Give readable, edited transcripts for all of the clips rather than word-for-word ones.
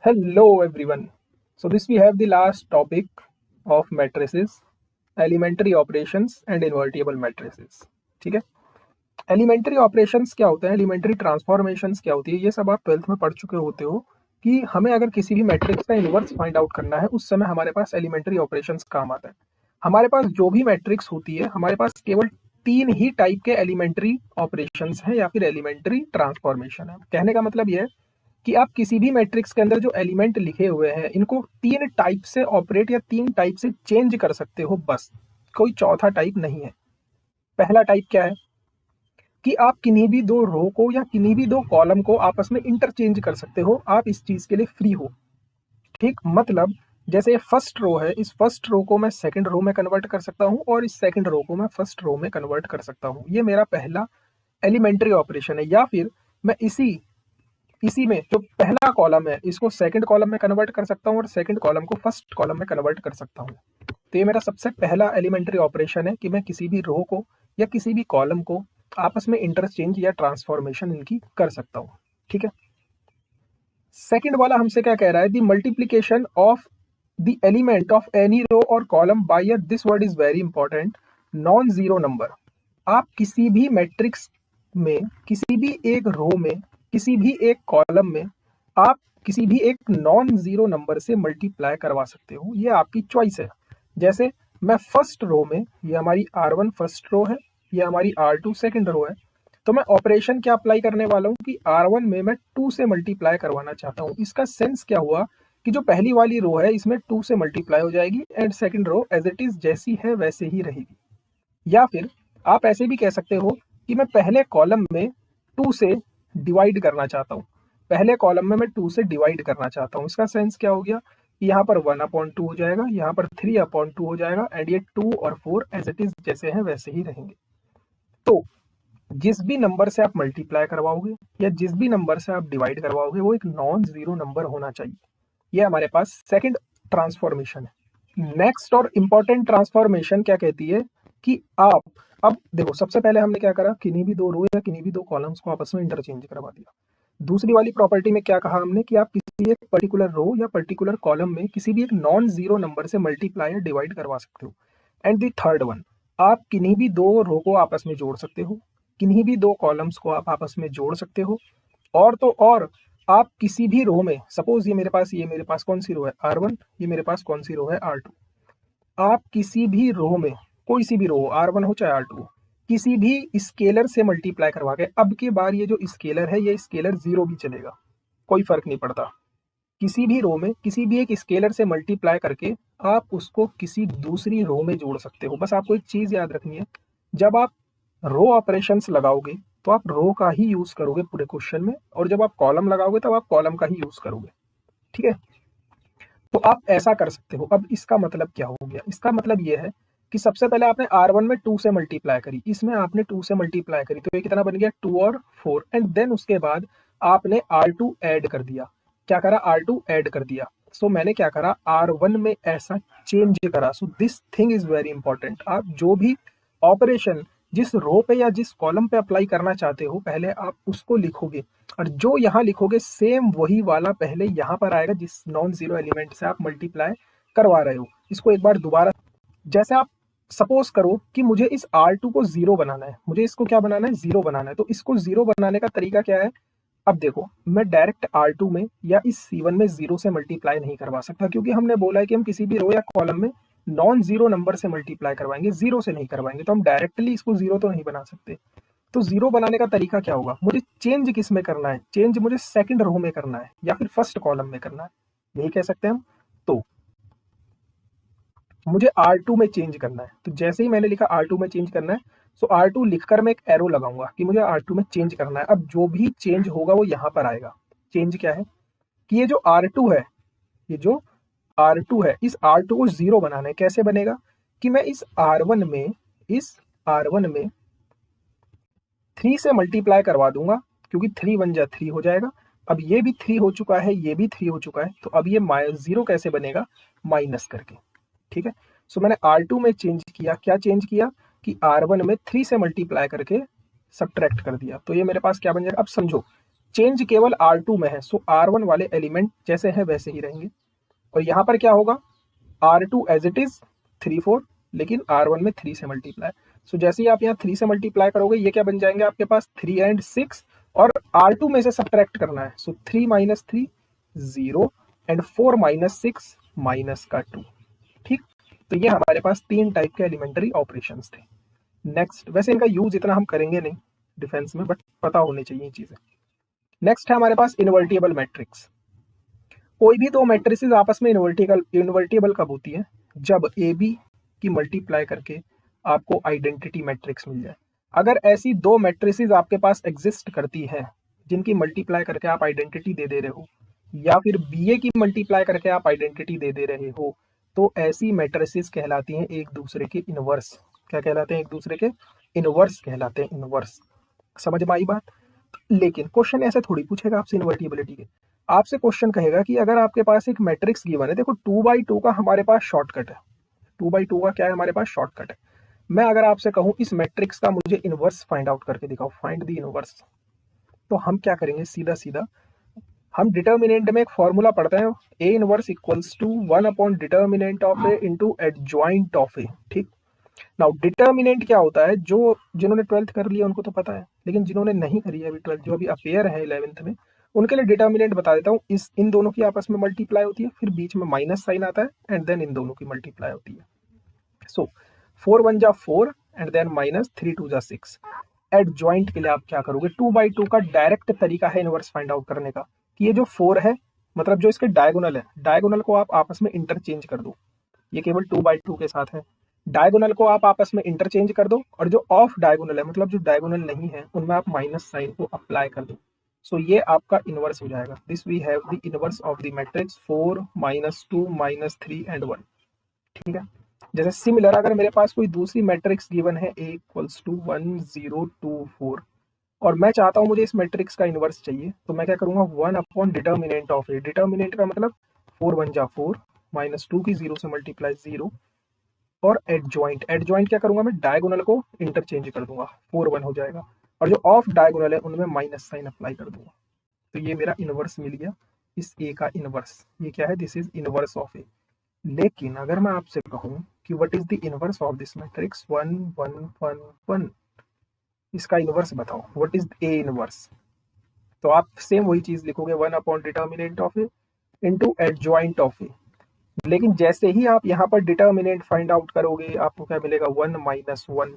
Hello everyone. So this we have the last topic of matrices, elementary operations and invertible matrices. ठीक है, elementary operations क्या होते हैं, elementary transformations क्या होती है, ये सब आप 12th में पढ़ चुके होते हो कि हमें अगर किसी भी मैट्रिक्स का इन्वर्स फाइंड आउट करना है उस समय हमारे पास एलिमेंट्री ऑपरेशंस काम आता है। हमारे पास जो भी मैट्रिक्स होती है हमारे पास केवल 3 ही टाइप के एलिमेंट्री ऑपरेशंस हैं या फिर एलिमेंट्री ट्रांसफॉर्मेशन है। कहने का मतलब यह है कि आप किसी भी मैट्रिक्स के अंदर जो एलिमेंट लिखे हुए हैं इनको 3 टाइप से ऑपरेट या 3 टाइप से चेंज कर सकते हो, बस कोई चौथा टाइप नहीं है। पहला टाइप क्या है कि आप किन्हीं भी दो रो को या किन्हीं भी दो कॉलम को आपस में इंटरचेंज कर सकते हो, आप इस चीज के लिए फ्री हो। ठीक, मतलब जैसे फर्स्ट रो है, इस फर्स्ट रो को मैं सेकंड रो में कन्वर्ट कर सकता हूं और इस सेकंड रो को मैं फर्स्ट रो में कन्वर्ट कर सकता हूं। ये मेरा पहला एलिमेंट्री ऑपरेशन है। या फिर मैं इसी में जो पहला कॉलम है इसको सेकंड कॉलम में कन्वर्ट कर सकता हूँ और सेकंड कॉलम को फर्स्ट कॉलम में कन्वर्ट कर सकता हूँ। तो ये मेरा सबसे पहला एलिमेंट्री ऑपरेशन है कि मैं किसी भी रो को या किसी भी कॉलम को आपस में इंटरचेंज या ट्रांसफॉर्मेशन इनकी कर सकता हूँ। ठीक है, सेकंड वाला हमसे क्या कह रहा है, the multiplication of the element of any row और column by this word is very important, non zero number. आप किसी भी मैट्रिक्स में, किसी भी एक रो में, किसी भी एक कॉलम में आप किसी भी एक नॉन जीरो नंबर से मल्टीप्लाई करवा सकते हो, ये आपकी चॉइस है। जैसे मैं फर्स्ट रो में, ये हमारी R1 फर्स्ट रो है, ये हमारी R2 सेकंड रो है, तो मैं ऑपरेशन क्या अप्लाई करने वाला हूँ कि R1 में मैं 2 से मल्टीप्लाई करवाना चाहता हूँ। इसका सेंस क्या हुआ कि जो पहली वाली रो है इसमें 2 से मल्टीप्लाई हो जाएगी and second row as it is जैसी है वैसे ही रहेगी। या फिर आप ऐसे भी कह सकते हो कि मैं पहले कॉलम में 2 से डिवाइड करना चाहता हूँ, पहले कॉलम में मैं 2 से डिवाइड करना चाहता हूँ। इसका सेंस क्या हो गया कि यहाँ पर 1/2 हो जाएगा, यहाँ पर 3/2 हो जाएगा एंड ये 2 और 4 एज इट इज जैसे हैं वैसे ही रहेंगे। तो जिस भी नंबर से आप मल्टीप्लाई करवाओगे या जिस भी नंबर से आप डिवाइड करवाओगे वो एक नॉन जीरो नंबर होना चाहिए। ये हमारे पास सेकंड ट्रांसफॉर्मेशन है। नेक्स्ट और इंपॉर्टेंट ट्रांसफॉर्मेशन क्या कहती है कि आप, अब देखो सबसे पहले हमने क्या करा, किन्हीं भी दो रो या किन्हीं भी दो कॉलम्स को आपस में इंटरचेंज करवा दिया। दूसरी वाली प्रॉपर्टी में क्या कहा हमने कि आप किसी एक पर्टिकुलर रो या पर्टिकुलर कॉलम में किसी भी एक नॉन जीरो नंबर से मल्टीप्लाई या डिवाइड करवा सकते हो। एंड द थर्ड वन, आप किन्हीं भी दो रो को आपस में जोड़ सकते हो, किन्हीं भी दो कॉलम्स को आप आपस में जोड़ सकते हो। और तो और आप किसी भी रो में, सपोज ये मेरे पास कौन सी रो है R1, ये मेरे पास कौन सी रो है R2, आप किसी भी रो में, कोई सी भी रो R1 हो चाहे R2 हो, किसी भी स्केलर से मल्टीप्लाई करवा के, अब की बार ये जो स्केलर है ये स्केलर जीरो भी चलेगा, कोई फर्क नहीं पड़ता। किसी भी रो में किसी भी एक स्केलर से मल्टीप्लाई करके आप उसको किसी दूसरी रो में जोड़ सकते हो। बस आपको एक चीज याद रखनी है, जब आप रो ऑपरेशंस लगाओगे तो आप रो का ही यूज करोगे पूरे क्वेश्चन में, और जब आप कॉलम लगाओगे तब आप कॉलम का ही यूज करोगे। ठीक है, तो आप ऐसा कर सकते हो। अब इसका मतलब क्या हो गया, इसका मतलब ये है कि सबसे पहले आपने R1 में 2 से मल्टीप्लाई करी, इसमें आपने 2 से मल्टीप्लाई करी, तो ये कितना बन गया 2 और 4, एंड देन उसके बाद आपने R2 ऐड कर दिया। क्या करा, R2 ऐड कर दिया। सो मैंने क्या करा, R1 में ऐसा चेंज करा। So this thing is very important. आप जो भी ऑपरेशन जिस रो पे या जिस कॉलम पे अप्लाई करना चाहते हो पहले आप उसको लिखोगे, और जो यहाँ लिखोगे सेम वही वाला पहले यहाँ पर आएगा जिस नॉन जीरो एलिमेंट से आप मल्टीप्लाई करवा रहे हो। इसको एक बार दोबारा, जैसे आप सपोज करो कि मुझे इस R2 को जीरो बनाना है, मुझे इसको क्या बनाना है, जीरो बनाना है, तो इसको जीरो बनाने का तरीका क्या है। अब देखो मैं डायरेक्ट R2 में या इस C1 में जीरो से मल्टीप्लाई नहीं करवा सकता, क्योंकि हमने बोला है कि हम किसी भी रो या कॉलम में नॉन जीरो नंबर से मल्टीप्लाई करवाएंगे, जीरो से नहीं करवाएंगे, तो हम डायरेक्टली इसको जीरो तो नहीं बना सकते। तो जीरो बनाने का तरीका क्या होगा, मुझे चेंज किस में करना है, चेंज मुझे सेकंड रो में करना है या फिर फर्स्ट कॉलम में करना है, यही कह सकते हैं हम। तो मुझे R2 में चेंज करना है, तो जैसे ही मैंने लिखा R2 में चेंज करना है, सो R2 लिखकर मैं एक एरो लगाऊंगा कि मुझे R2 में चेंज करना है। अब जो भी चेंज होगा वो यहाँ पर आएगा। चेंज क्या है कि ये जो R2 है, ये जो R2 है, इस R2 को जीरो बनाना है। कैसे बनेगा कि मैं इस R1 में 3 से मल्टीप्लाई करवा दूंगा, क्योंकि 3 1 जा 3 हो जाएगा। अब ये भी 3 हो चुका है, ये भी 3 हो चुका है, तो अब ये जीरो कैसे बनेगा, माइनस करके। ठीक है, सो मैंने R2 में चेंज किया, क्या चेंज किया कि R1 में 3 से मल्टीप्लाई करके सब्ट्रैक्ट कर दिया, तो ये मेरे पास क्या बन जाएगा। अब समझो चेंज केवल R2 में है, सो R1 वाले एलिमेंट जैसे हैं वैसे ही रहेंगे। और यहाँ पर क्या होगा, R2 एज इट इज 3 4, लेकिन R1 में 3 से मल्टीप्लाई। सो जैसे ही आप यहाँ 3 से मल्टीप्लाई करोगे, ये क्या बन जाएंगे आपके पास 3 एंड 6, और R2 में से सब्ट्रैक्ट करना है। सो 3 माइनस 3 0 एंड 4 माइनस 6 माइनस का 2। ठीक, तो ये हमारे पास 3 टाइप के एलिमेंट्री ऑपरेशंस थे। नेक्स्ट, वैसे इनका यूज इतना हम करेंगे नहीं डिफेंस में, बट पता होनी चाहिए चीजें। नेक्स्ट है हमारे पास इन्वर्टिबल मैट्रिक्स। कोई भी दो मैट्रिसेस आपस में इन्वर्टिबल कब होती है, जब ए बी की मल्टीप्लाई करके आपको आइडेंटिटी मैट्रिक्स मिल जाए। अगर ऐसी दो मैट्रिसेस आपके पास एग्जिस्ट करती हैं जिनकी मल्टीप्लाई करके आप आइडेंटिटी दे रहे हो, या फिर बी ए की मल्टीप्लाई करके आप आइडेंटिटी दे रहे हो, तो ऐसी मैट्रिसेस कहलाती हैं एक दूसरे के इनवर्स। क्या कहलाते हैं, एक दूसरे के इनवर्स कहलाते हैं, इनवर्स। समझ में आई बात। लेकिन क्वेश्चन ऐसे थोड़ी पूछेगा आपसे इन्वर्टिबिलिटी के, आपसे क्वेश्चन कहेगा कि अगर आपके पास एक मैट्रिक्स गिवन है, देखो 2/2 का हमारे पास शॉर्टकट है, 2/2 का क्या है हमारे पास शॉर्टकट है। मैं अगर आपसे कहूं इस मैट्रिक्स का मुझे इनवर्स फाइंड आउट करके दिखाओ, फाइंड द इनवर्स, तो हम क्या करेंगे, सीधा सीधा हम डिटर्मिनेंट में एक फॉर्मूला पढ़ते हैं, A inverse equals to 1 upon determinant of A into adjoint of A. ठीक, नाउ डिटर्मिनेंट क्या होता है, जो जिन्होंने 12th कर लिया उनको तो पता है, लेकिन जिन्होंने नहीं करी है अभी 12th, जो अभी अपेयर है 11th में, उनके लिए डिटर्मिनेंट बता देता हूँ। इन दोनों की आपस में मल्टीप्लाई होती है, फिर बीच में माइनस साइन आता है, एंड देन इन दोनों की मल्टीप्लाई होती है। सो 4 1 जा 4 एंड देन माइनस 3 2 जा 6। एडजॉइंट के लिए आप क्या करोगे, 2/2 का डायरेक्ट तरीका है इनवर्स फाइंड आउट करने का, कि ये जो 4 है, मतलब जो इसके डायगोनल है, डायगोनल को आप आपस में इंटरचेंज कर दो। ये केवल 2/2 के साथ है, डायगोनल को आप आपस में इंटरचेंज कर दो, और जो ऑफ डायगोनल है, मतलब जो डायगोनल नहीं है, उनमें आप माइनस साइन को अप्लाई कर दो। सो ये आपका इनवर्स हो जाएगा। This we have the inverse of the matrix 4 -2 -3 and 1। ठीक है, जैसे सिमिलर अगर मेरे पास कोई दूसरी मैट्रिक्स गिवन है a इक्वल्स टू 1 0 2 4, और मैं चाहता हूं मुझे इस मैट्रिक्स का इनवर्स चाहिए, तो मैं क्या करूंगा, 1 upon determinant of A. Determinant का मतलब 4 1 जा 4, -2 की 0 से मल्टीप्लाई 0, और एडजॉइंट, एडजॉइंट क्या करूंगा, मैं डायगोनल को इंटरचेंज कर दूंगा, 4 1 हो जाएगा, और जो ऑफ डायगोनल है उनमें माइनस साइन अप्लाई कर दूंगा। तो ये मेरा इनवर्स मिल गया, इस ए का इनवर्स। ये क्या है, this is inverse of A. लेकिन अगर मैं आपसे कहूं कि what is the inverse of this matrix 1 1 1 1, इसका इनवर्स बताओ, व्हाट इज ए इनवर्स, तो आप सेम वही चीज लिखोगे, 1 upon determinant of A into adjoint of A. लेकिन जैसे ही आप यहाँ पर डिटर्मिनेंट फाइंड आउट करोगे, आपको क्या मिलेगा, 1 -1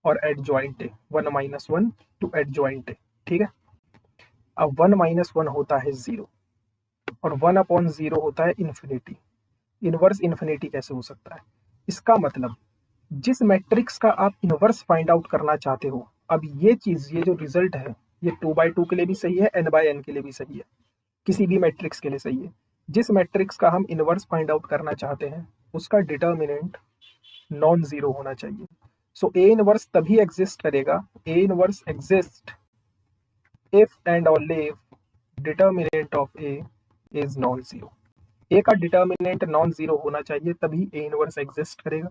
और adjoint A, 1 -1 two adjoint A. ठीक है, अब 1 -1 होता है 0, और 1 अपॉन 0 होता है इन्फिनिटी। इनवर्स इन्फिनिटी कैसे हो सकता है, इसका मतलब जिस मैट्रिक्स का आप इनवर्स फाइंड आउट करना चाहते हो, अब ये चीज, ये जो रिजल्ट है, ये 2/2 के लिए भी सही है, n/n के लिए भी सही है, किसी भी मैट्रिक्स के लिए सही है। जिस मैट्रिक्स का हम इनवर्स फाइंड आउट करना चाहते हैं, उसका डिटर्मिनेंट नॉन जीरो होना चाहिए। सो ए इनवर्स तभी एग्जिस्ट करेगा, A inverse exist if and only if determinant of A is non zero. A का डिटर्मिनेंट नॉन जीरो होना चाहिए, तभी ए इनवर्स एग्जिस्ट करेगा,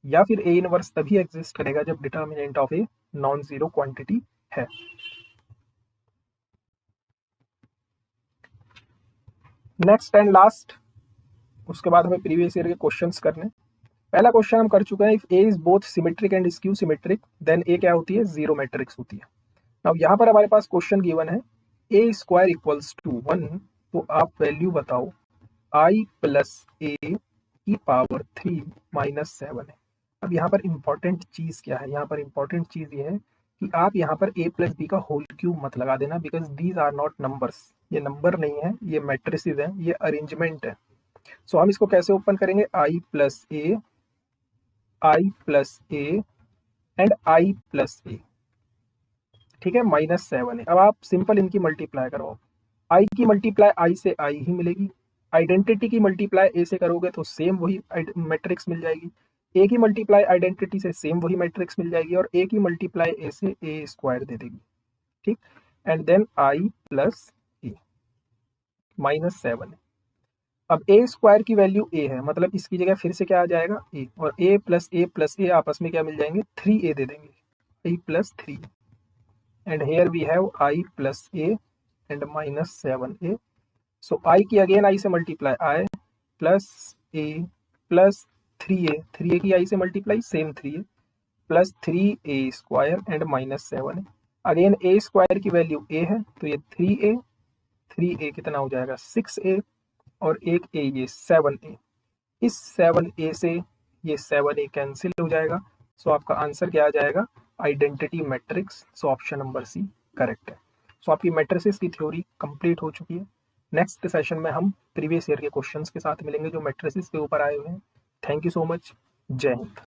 या फिर ए इनवर्स तभी एग्जिस्ट करेगा जब determinant of a non zero quantity है। नेक्स्ट एंड लास्ट, उसके बाद हमें प्रीवियस ईयर के क्वेश्चंस करने। पहला क्वेश्चन हम कर चुके हैं, if A is both symmetric and skew symmetric then A क्या होती है, जीरो मैट्रिक्स होती है। अब यहाँ पर हमारे पास क्वेश्चन गिवन है, ए स्क्वायर इक्वल्स टू 1, तो आप वैल्यू बताओ i प्लस ए की पावर 3 -7 है। अब यहाँ पर इंपॉर्टेंट चीज क्या है, यहाँ पर इंपॉर्टेंट चीज ये है कि आप यहाँ पर a प्लस बी का होल क्यूब मत लगा देना, because these are not numbers, ये नंबर नहीं है, ये मैट्रिसेस हैं, ये अरेंजमेंट है। सो हम इसको कैसे ओपन करेंगे, i plus A and i plus A. ठीक है, -7 है। अब आप सिंपल इनकी मल्टीप्लाई करो, i की मल्टीप्लाई i से i ही मिलेगी, आइडेंटिटी की मल्टीप्लाई a से करोगे तो सेम वही मैट्रिक्स मिल जाएगी, a की मल्टीप्लाई आइडेंटिटी से सेम वही मैट्रिक्स मिल जाएगी, और a की मल्टीप्लाई a से a स्क्वायर दे देगी। ठीक, एंड देन i प्लस ए, -7 है। अब a स्क्वायर की वैल्यू a है, मतलब इसकी जगह फिर से क्या आ जाएगा, a, और a प्लस a आपस में क्या मिल जाएंगे, 3a दे देंगे, i plus 3, and here we have i plus a and -7a। So I की अगेन आई से multiply I plus A plus 3a की आई से multiply same 3a plus 3a² and -7a। Again A square की value a है तो ये 3a कितना हो जाएगा 6a और एक a ये 7a। इस 7a से ये 7a कैंसिल हो जाएगा। सो आपका आंसर क्या आ जाएगा identity matrix. So option number C correct है। सो आपकी मैट्रिसेस की थ्योरी कंप्लीट हो चुकी है। नेक्स्ट सेशन में हम प्रीवियस ईयर के क्वेश्चंस के साथ मिलेंगे जो मैट्रिसेस के ऊपर आए हुए हैं। Thank you so much. जय हिंद।